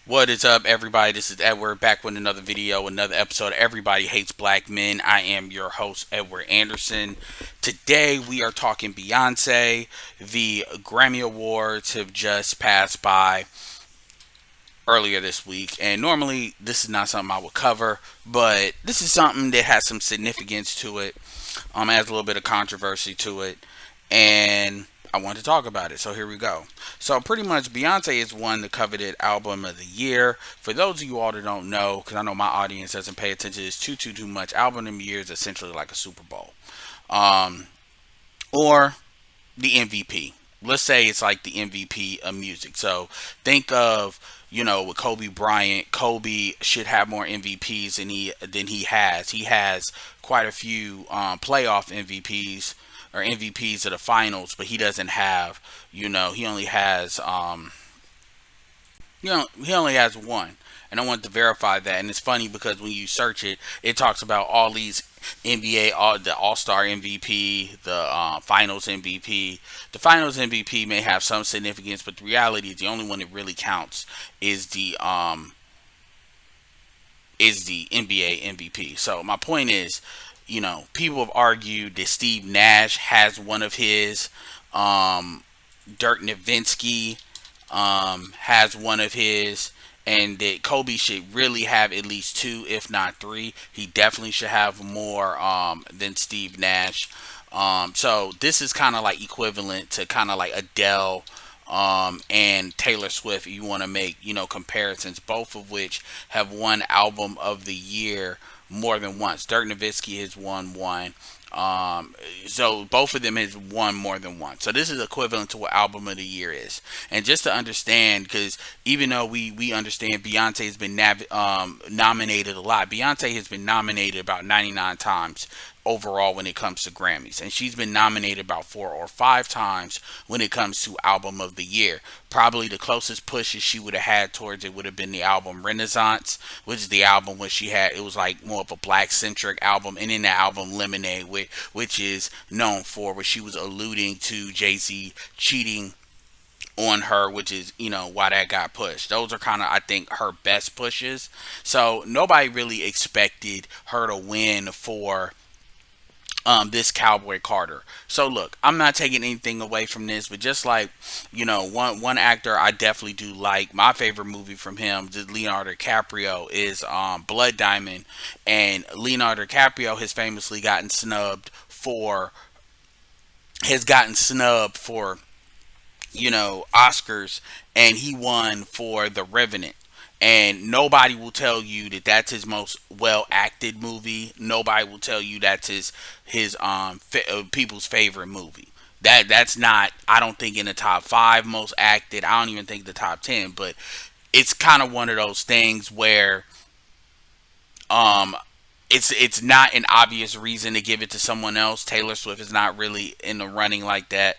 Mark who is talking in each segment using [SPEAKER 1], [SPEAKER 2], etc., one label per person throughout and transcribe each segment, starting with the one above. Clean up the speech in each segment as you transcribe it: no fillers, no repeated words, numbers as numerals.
[SPEAKER 1] What is up, everybody? This is Edward back with another video, another episode of Everybody Hates Black Men. I am your host, Edward Anderson. Today we are talking Beyonce. The Grammy Awards have just passed by earlier this week, and normally this is not something I would cover, but this is something that has some significance to it. Adds a little bit of controversy to it, and I want to talk about it. So here we go. So pretty much, Beyonce has won the coveted album of the year. For those of you all that don't know, because I know my audience doesn't pay attention to this too much, album of the year is essentially like a Super Bowl, um, or the MVP. Let's say it's like the MVP of music. So think of, with Kobe Bryant. Kobe should have more MVPs than he has. He has quite a few playoff MVPs or MVPs of the finals, but he doesn't have. He only has he only has one. And I want to verify that. And it's funny because when you search it, it talks about all these NBA, the All Star MVP, the Finals MVP. The Finals MVP may have some significance, but the reality is the only one that really counts is the NBA MVP. So my point is, people have argued that Steve Nash has one of his. Dirk Nowitzki has one of his, and that Kobe should really have at least two, if not three. He definitely should have more than Steve Nash. So this is kind of like equivalent to kind of like Adele and Taylor Swift. You want to make comparisons, both of which have won album of the year more than once. Dirk Nowitzki has won one. So both of them has won more than once. So this is equivalent to what album of the year is. And just to understand, because even though we understand Beyonce has been nominated a lot, Beyonce has been nominated about 99 times overall when it comes to Grammys, and she's been nominated about 4 or 5 times when it comes to album of the year. Probably the closest pushes she would have had towards it would have been the album Renaissance, which is the album where she had, it was like more of a black centric album, and then the album Lemonade, which is known for where she was alluding to Jay-Z cheating on her, which is why that got pushed. Those are kind of, I think, her best pushes. So nobody really expected her to win for this Cowboy Carter. So look, I'm not taking anything away from this, but just like one actor I definitely do like. My favorite movie from him, Leonardo DiCaprio, is Blood Diamond, and Leonardo DiCaprio has gotten snubbed for Oscars, and he won for The Revenant. And nobody will tell you that that's his most well acted movie. Nobody will tell you that's his people's favorite movie. That's not, I don't think, in the top five most acted. I don't even think the top 10. But it's kind of one of those things where um it's not an obvious reason to give it to someone else. Taylor Swift is not really in the running like that.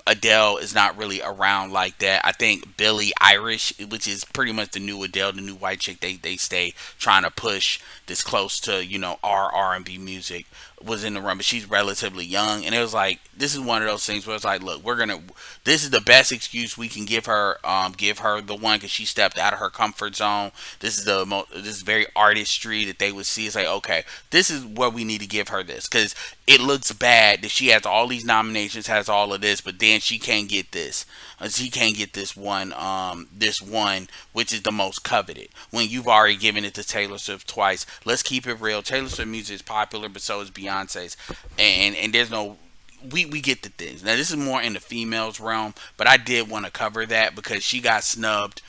[SPEAKER 1] Adele is not really around like that. I think Billie Eilish, which is pretty much the new Adele, the new white chick they stay trying to push this close to our R&B music, was in the run, but she's relatively young, and it was like, this is one of those things where it's like, look, this is the best excuse we can give her the one, because she stepped out of her comfort zone. This is very artistry that they would see. It's like, okay, this is what we need to give her this, because it looks bad that she has all these nominations, has all of this, but then she can't get this. She can't get this one, which is the most coveted. When you've already given it to Taylor Swift twice. Let's keep it real. Taylor Swift music is popular, but so is Beyonce's, and there's no. We get the things. Now this is more in the females realm, but I did want to cover that because she got snubbed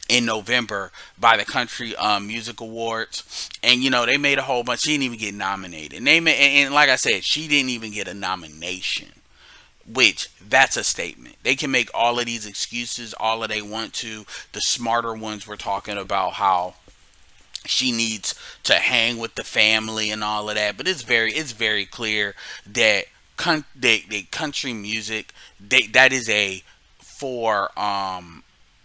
[SPEAKER 1] in November by the Country Music Awards, and they made a whole bunch. She didn't even get nominated, and and like I said, she didn't even get a nomination. Which, that's a statement. They can make all of these excuses all that they want to. The smarter ones were talking about how she needs to hang with the family and all of that, but it's very clear that country music, that is a for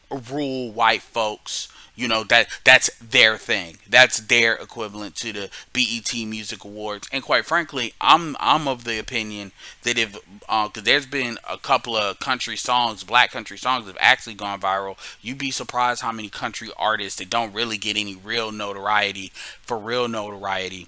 [SPEAKER 1] rural white folks. That's their thing. That's their equivalent to the BET Music Awards. And quite frankly, I'm of the opinion that if because there's been a couple of country songs, black country songs, that have actually gone viral. You'd be surprised how many country artists that don't really get any real notoriety for real notoriety.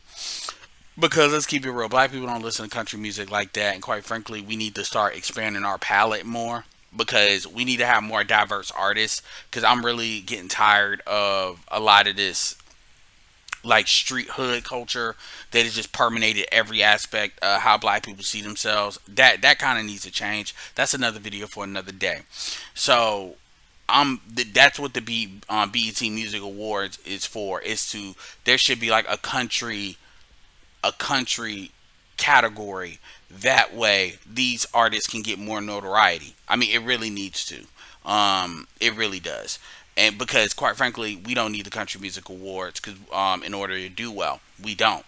[SPEAKER 1] Because let's keep it real, black people don't listen to country music like that, and quite frankly, we need to start expanding our palette more because we need to have more diverse artists. Because I'm really getting tired of a lot of this like street hood culture that has just permeated every aspect of how black people see themselves. That kind of needs to change. That's another video for another day. So that's what the BET Music Awards is for. Is to there should be like a country category. That way, these artists can get more notoriety. I mean, it really needs to. It really does. And because, quite frankly, we don't need the country music awards because in order to do well, we don't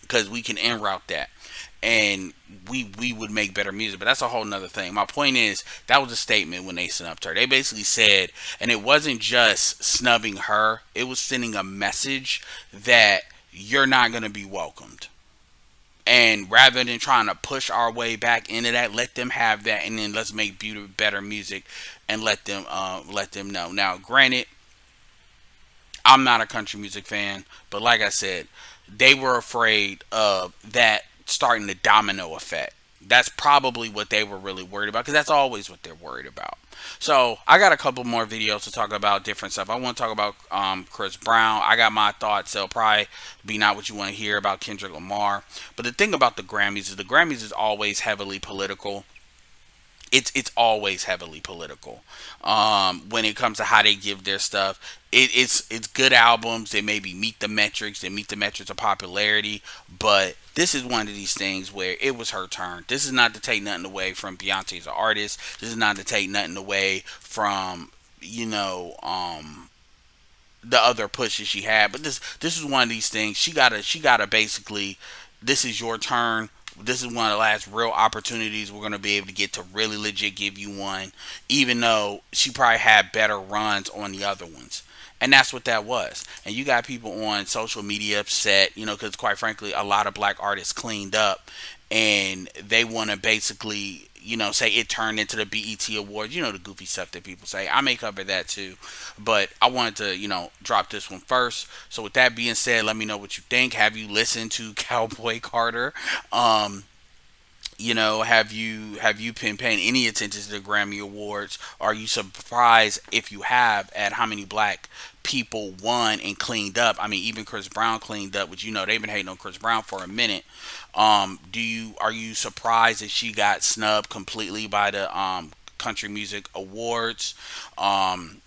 [SPEAKER 1] because we can en route that and we would make better music. But that's a whole nother thing. My point is that was a statement when they snubbed her. They basically said, and it wasn't just snubbing her; it was sending a message that you're not going to be welcomed. And rather than trying to push our way back into that, let them have that, and then let's make better music, and let them know. Now, granted, I'm not a country music fan, but like I said, they were afraid of that starting the domino effect. That's probably what they were really worried about because that's always what they're worried about. So I got a couple more videos to talk about different stuff. I want to talk about Chris Brown. I got my thoughts. It'll probably be not what you want to hear about Kendrick Lamar. But the thing about the Grammys is the Grammys is always heavily political. It's always heavily political when it comes to how they give their stuff. It's good albums. They maybe meet the metrics. They meet the metrics of popularity. But this is one of these things where it was her turn. This is not to take nothing away from Beyonce as an artist. This is not to take nothing away from the other pushes she had. But this is one of these things. She gotta basically. This is your turn. This is one of the last real opportunities we're going to be able to get to really legit give you one, even though she probably had better runs on the other ones. And that's what that was. And you got people on social media upset, because quite frankly, a lot of black artists cleaned up and they want to basically, say it turned into the BET Awards, the goofy stuff that people say. I may cover that too. But I wanted to, drop this one first. So with that being said, let me know what you think. Have you listened to Cowboy Carter? Um, have you been paying any attention to the Grammy Awards? Are you surprised if you have at how many black people won and cleaned up? I mean, even Chris Brown cleaned up, which they've been hating on Chris Brown for a minute. Are you surprised that she got snubbed completely by the Country Music Awards? Um,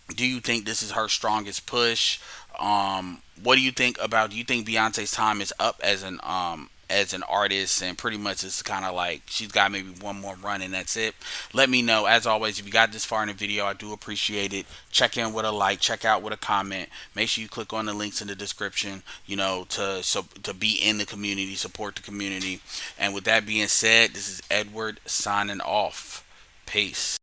[SPEAKER 1] do you think this is her strongest push? What do you think about? Do you think Beyonce's time is up as an artist, and pretty much it's kind of like she's got maybe one more run and that's it? Let me know. As always, if you got this far in the video, I do appreciate it. Check in with a like, check out with a comment. Make sure you click on the links in the description, to be in the community, support the community. And with that being said, this is Edward signing off. Peace.